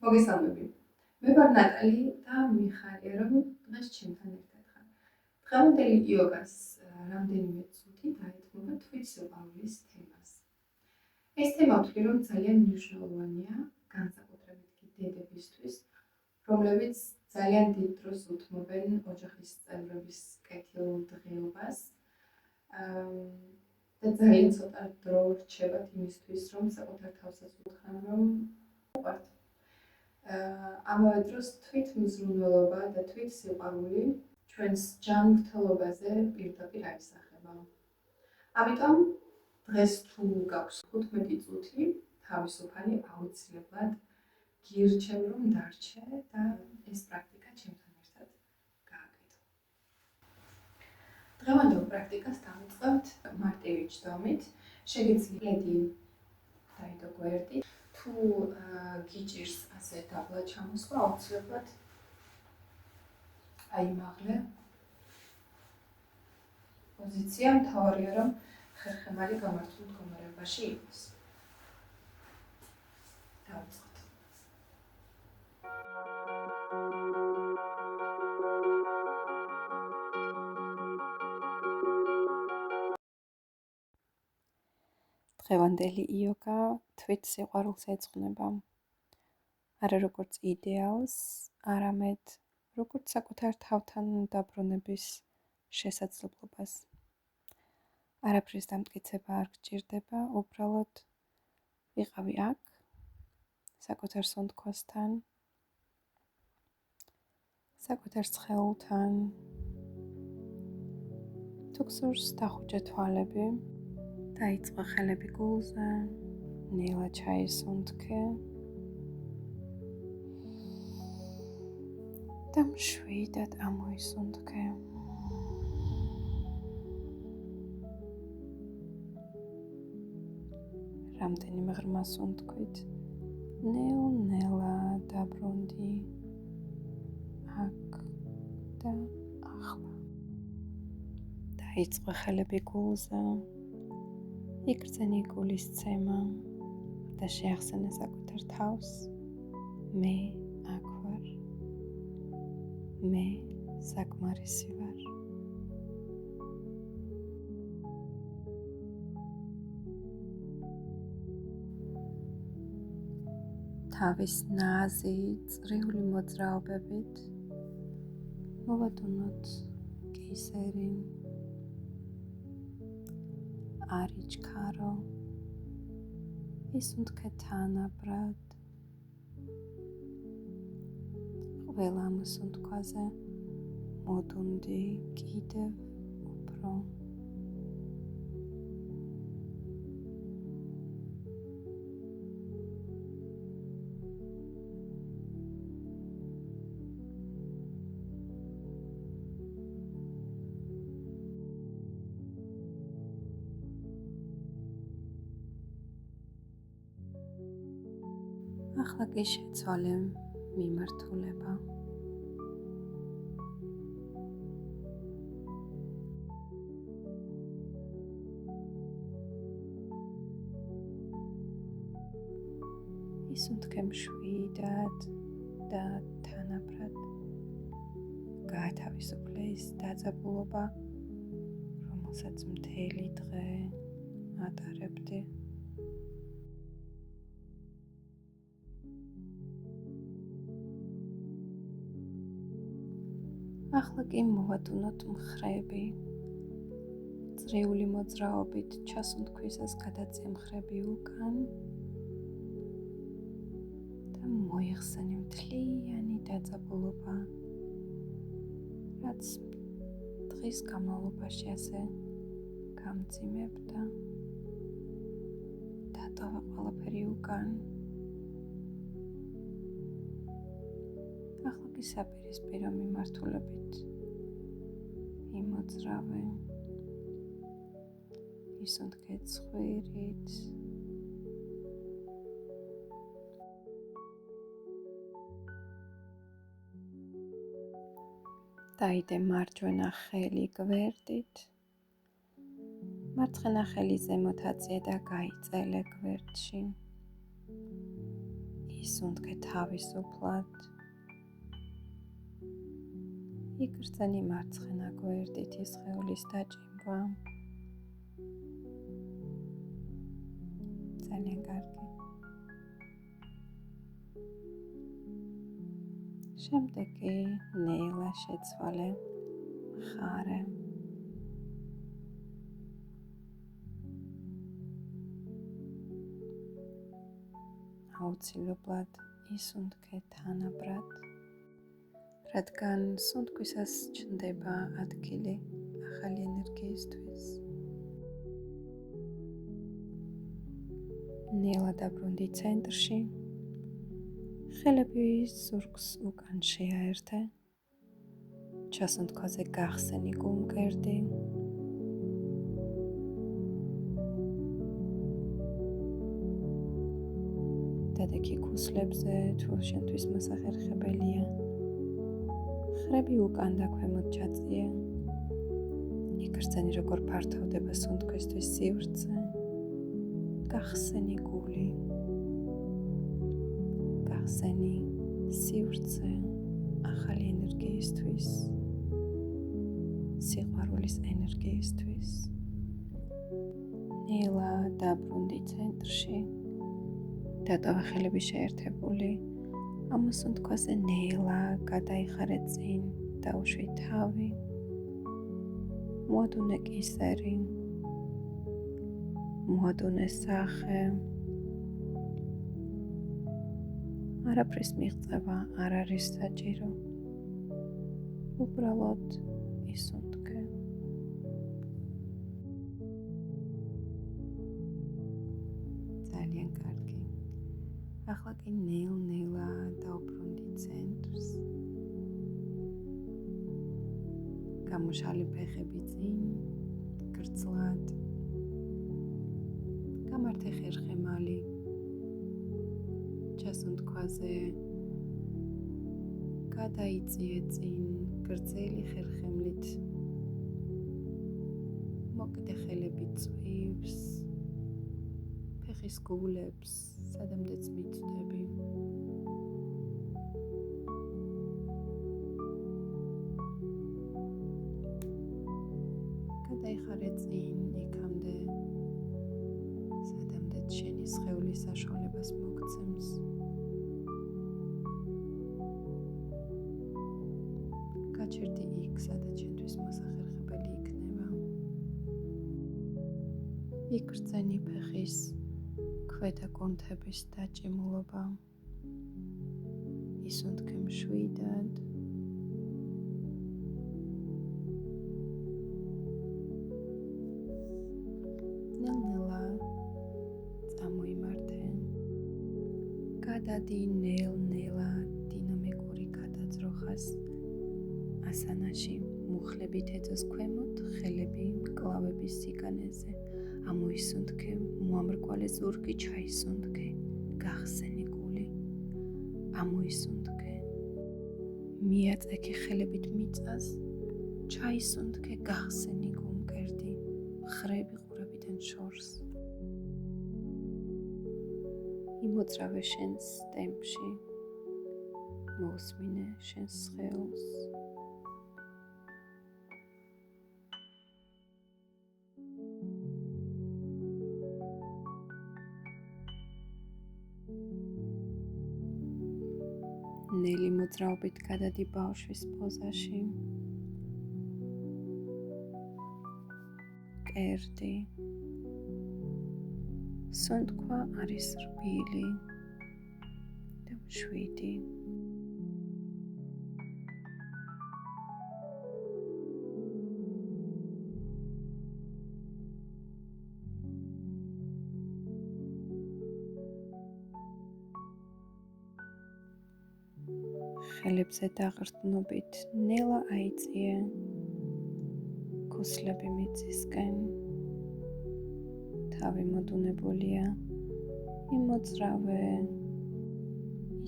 მოგესალმები. მე ვარ ნატალი და მიხარია რომ დღეს ჩემთან ერთად ხარ. დღევანდელი იოგას რამდენიმე წუთი დაეთმობა თვითსიყვარულის თემას. ეს თემა ვთვლი რომ ძალიან მნიშვნელოვანია, განსაკუთრებით კი დედებისთვის, რომლებიც ძალიან დიდ დროს უთმობენ ოჯახის წევრების კეთილ დღეობას. და ძალიან ცოტა დრო რჩებათ იმისთვის, რომ საკუთარ თავსაც უთხრან, რომ უყვართ. ამავე დროს თვითმზრუნველობა და თვითსიყვარული ჩვენს ჯანმრთელობაზე პირდაპირ აისახება. ამიტომ დღეს თუ გაქვს 15 წუთი, თავისუფალი აუცილებლად გირჩევ რომ დარჩე და ეს პრაქტიკა ჩემთან ერთად გააკეთო. დღევანდელ პრაქტიკას დავიწყებთ მარტივი ჯდომით. შეგიძლიათ დაიდო გვერდი. თუ გიჭირს ასე დაბლა ჩამოსვლა, აუცილებლად აიმაღლე პოზიცია, მთავარია რომ ხერხემალი გამართულ მდგომარეობაში იყოს. დავიწყოთ. დღევანდელი იოგა თვითსიყვარულს ეძღვნება. არა როგორც იდეალს, არამედ როგორც საკუთარ თავთან დაბრუნების შესაძლებლობას. არაფრის დამტკიცება არ გჭირდება, უბრალოდ ვიყავი აქ, საკუთარ სუნთქვასთან, საკუთარ სხეულთან. თუ გსურს დახუჭე თვალები, დაიწყო ხელები გულზე, ნელა ჩაისუნთქე და მშვიდად ამოისუნთქე. რამდენიმე ღრმა სუნთქვით, ნელ-ნელა დაბრუნდი აქ და ახლა. დაიწყო ხელები გულზე, იგრძენი გულის ცემა და შეახსენე საკუთარ თავს. მე აქ ვარ. მე საკმარისი ვარ. თავის ნაზი წრიული მოძრაობებით მოვადუნოთ კისერი, არიჩქარო, ისუნთქე თანაბრად. ყველა მოსუნთქვაზე მოდუნდი კიდევ უფრო. ახლა კი შეცვალე მიმართულება. ისუნთქე მშვიდად და თანაბრად. გაათავისუფლე ის დაძაბულობა, რომელსაც მთელი დღე ატარებდი. ახლა კი მოვადუნოთ მხრები. წრიული მოძრაობით ჩასუნთქვისას გადაწია მხრები უკან და მოიხსენე მთლიანი დაძაბულობა, რაც დღის განმავლობაში ასე გამძიმებდა. დატოვა ყველაფერი უკან. ახლა კი საპირისპირო მიმართულებით იმოძრავე. ისუნთქე ცხვირით. დაიდე მარჯვენა ხელი გვერდით. მარცხენა ხელი ზემოთ აწიე და გაიწელე გვერდში. ისუნთქე თავისუფლად. იგრძენი მარცხენა გვერდით ის სხეულის დაჭიმვა. ძალიან კარგი. შემდეგ კი ნელა შეცვალე მხარე. აუცილებლად ისუნთქე თანაბრად, რადგან სუნთქვისას ჩნდება ადგილი ახალი ენერგიისთვის. ნელა დაბრუნდი ცენტრში, ხელები ზურგს უკან შეაერთე, ჩასუნთქვაზე გახსენი გულმკერდი. დადექი ქუსლებზე, თუ შენთვის მოსახერხებელია. ხრები უკან და ქვემოთ ჩაწიე. იგრძენი როგორ ფართოვდება სუნთქვისთვის სივრცე. გახსენი გული. გახსენი სივრცე ახალი ენერგიისთვის. სიყვარულის ენერგიისთვის. ნელა დაბრუნდი ცენტრში. დატოვა ხელები შეერთებული. ამოსუნთქვაზე ნელა გადაიხარე წინ, დაუშვი თავი. მოადუნე კისერი. მოადუნე სახე. არაფრის მიღწევა არ არის საჭირო. უბრალოდ ისუნთქე. ძალიან კარგი. ახლა კი ნელ-ნელა დაუბრუნდი ცენტრს. გამუშალი ფეხები წინ, გრძლად. გამართე ხერხემალი. ჩასუნთქვაზე გადაიწიე წინ გრძელი ხერხემლით. მოკიდე ხელები წვივს, ფეხის გულებს, სადამდეც მიწვდები. გადაიხარე წინ იქამდე, სადამდეც შენი სხეულის საშუალებას მოგცემს. გაჩერდი იქ, სადაც შენთვის მოსახერხებელი იქნება. იგრძენი ფეხის ქვედა კუნთების დაჭიმულობა. ისუნთქე მშვიდად. ნელ-ნელა წამოიმართე. გადადი ნელ-ნელა დინამიკური გადაძროხას. ასანაში მუხლებით ეძოს ქვემოთ, ხელები მკლავების სიგანეზე. ამოისუნთქე, მოამრგვალე ზურგი, ჩაისუნთქე, გახსენი გული. ამოისუნთქე. მიაწექი ხელებით მიწას, ჩაისუნთქე, გახსენი გულმკერდი, ხრები ყურებიდან შორს. იმოძრავე შენს ტემპში. მოусმინე შენს სხეულს. ნელი მოძრაობით გადადი ბავშვის პოზაში. კერდი. სუნთქვა არის რბილი და მშვიდი. ხელებზე დაღრდნობით ნელა აიწიე ქუსლები მიწისკენ. თავი მოდუნებულია. იმოძრავე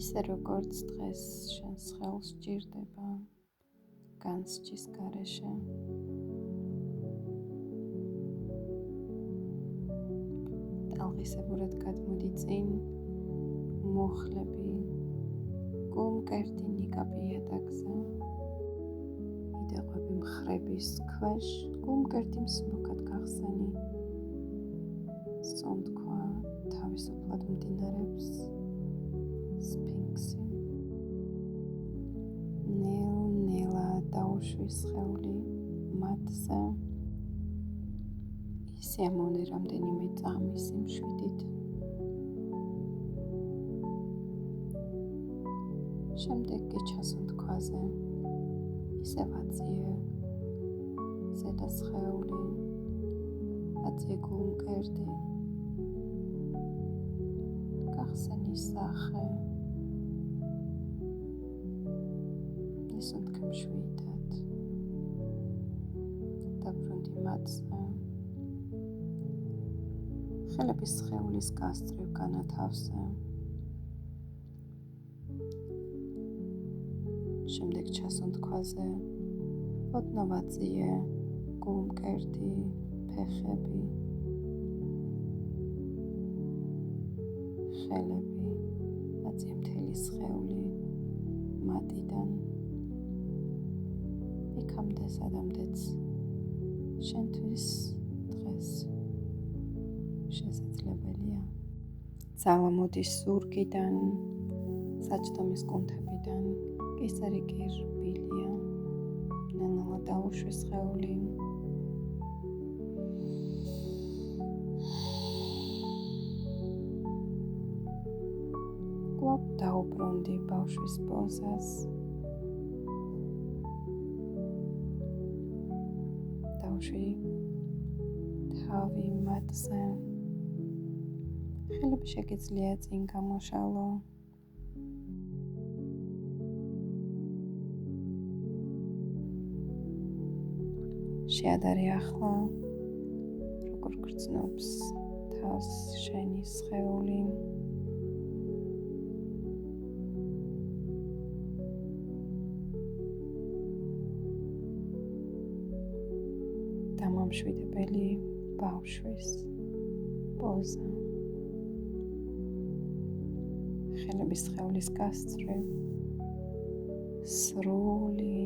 ისე როგორც დღეს შენს ხელს ჭირდება განსჯის გარეშე. ტალღისებურად გადმოდი წინ, მუხლები, გულმკერდი ნიკაპი იატაკზე, იდეყვები მხრების ქვეშ, გულმკერდი მსუბუქად გახსენი, სუნთქვა თავისუფლად მდინარებს, სფინქსი. ნელ-ნელა დაუშვი სხეული მათზე, ისიამოვნე რამდენიმე წამის იმშვიდით. შემდეგ კი ჩასუნთქვაზე, ისევ აწიე ზედა სხეული, აწიე გულმკერდი, გახსენი სახე, ისუნთქე მშვიდად, დაბრუნდი მათზე, ხელები სხეულის გასწრივ განათავსე, შემდეგ ჩასუნთქვაზე, ოდნავ აწიე გულმკერდი, ფეხები, ხელები, აწიე მთელი სხეული მატიდან, იქამდე სადამდეც შენთვის დღეს შესაძლებელია. ძალა მოდის ზურგიდან, საჯდომის კუნთებიდან, კისერი კი რბილია, ნელ-ნელა დაუშვი სხეული. კვლავ დაუბრუნდი ბავშვის პოზას. დავუშვი თავი მატზე. ხელები შეგიძლია წინ გამოშალო. შეადარე ახლა, როგორ გრძნობს თავს შენი სხეული. დამამშვიდებელი ბავშვის პოზა. ხელები სხეულის გასწრივ, სრული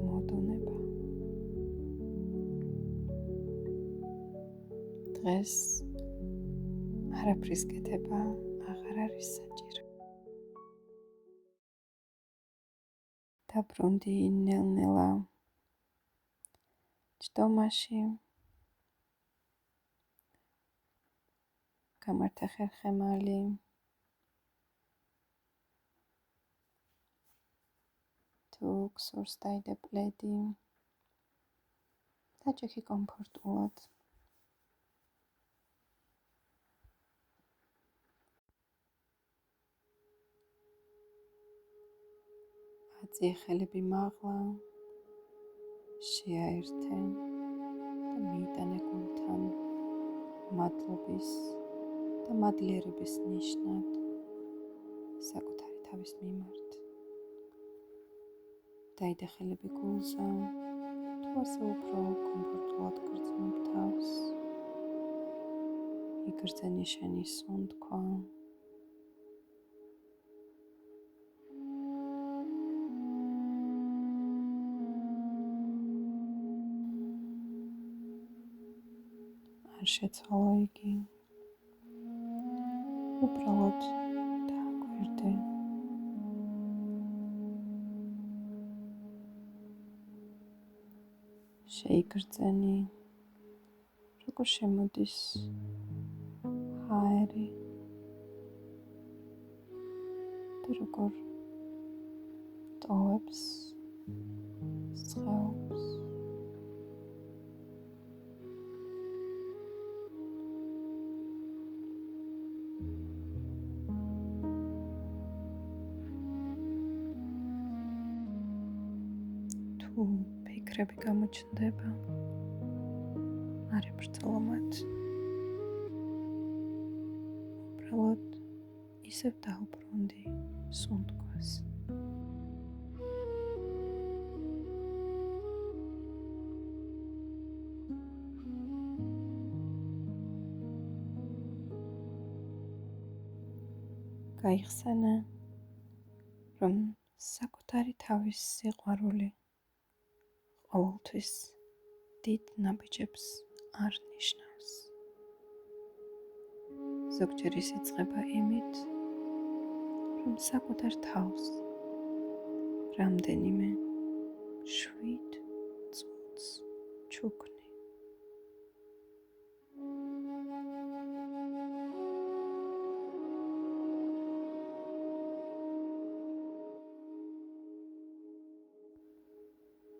მოდუნება. დღეს არაფრის კეთება აღარ არის საჭირო. დაბრუნდი ნელ-ნელა ჯდომაში. გამართა ხერხემალი. თუ გსურს დაიდე პლედი. დაჭიქი კომფორტულად. აწიე ხელები მაღლა, შეაერთე და მიიტანე გულთან მადლობის და მადლიერების ნიშნად საკუთარი თავის მიმართ. დაიდე ხელები გულზე, თუ ასე უფრო კომფორტულად გრძნობ თავს. იგრძენი შენი სუნთქვა. არ შეცვალო იგი. უბრალოდ დააკვირდე. შეიგრძენი, როგორ შემოდის ჰაერი და როგორ ტოვებს სხეულს. თუ ფიქრები გამოჩნდება, არ ებრძოლო მათ. უბრალოდ ისევ დაუბრუნდი სუნთქვას. გაიხსენე, რომ საკუთარი თავის სიყვარული ყოველთვის დიდ ნაბიჯებს არ ნიშნავს. ზოგჯერ ის იწყება იმით, რომ საკუთარ თავს რამდენიმე 7 წუთს ჩუქნი.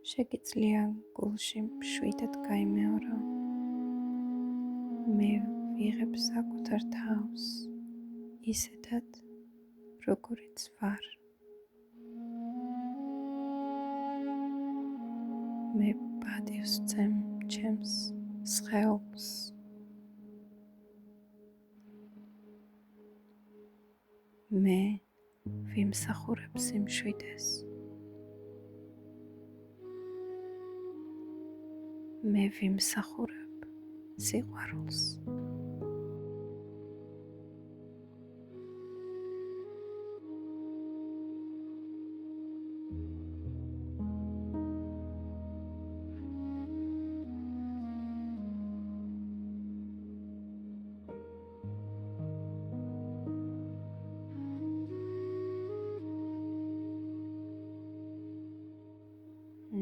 შეგიძლია გულში მშვიდად გაიმეორო. მე ვიღებ საკუთარ თავს ისედად, როგორიც ვარ. მე პატივს ვცემ ჩემს სხეულს. მე ვიმსახურებ სიმშვიდეს. მე ვიმსახურებ სიყვარულს.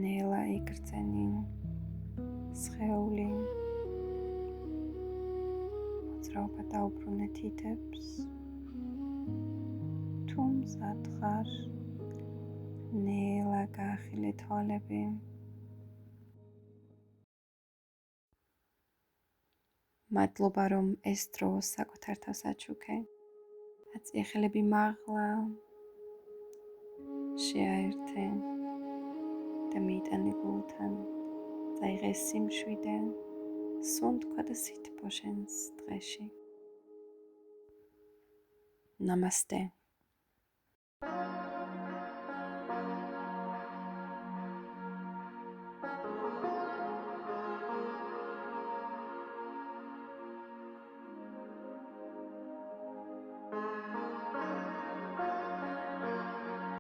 ნელა იგრძენი სხეული, მოძრაობა დაუბრუნე თითებს. თუ მზად ხარ, ნელა გაახილე თვალები. მადლობა, რომ ეს დრო საკუთარ თავს აჩუქე. აწია ხელები მაღლა, შეაერთე და მიიტანე გულთან. წაიღე სიმშვიდე, სუნთქვა და სითბო შენს დღეში. ნამასტე.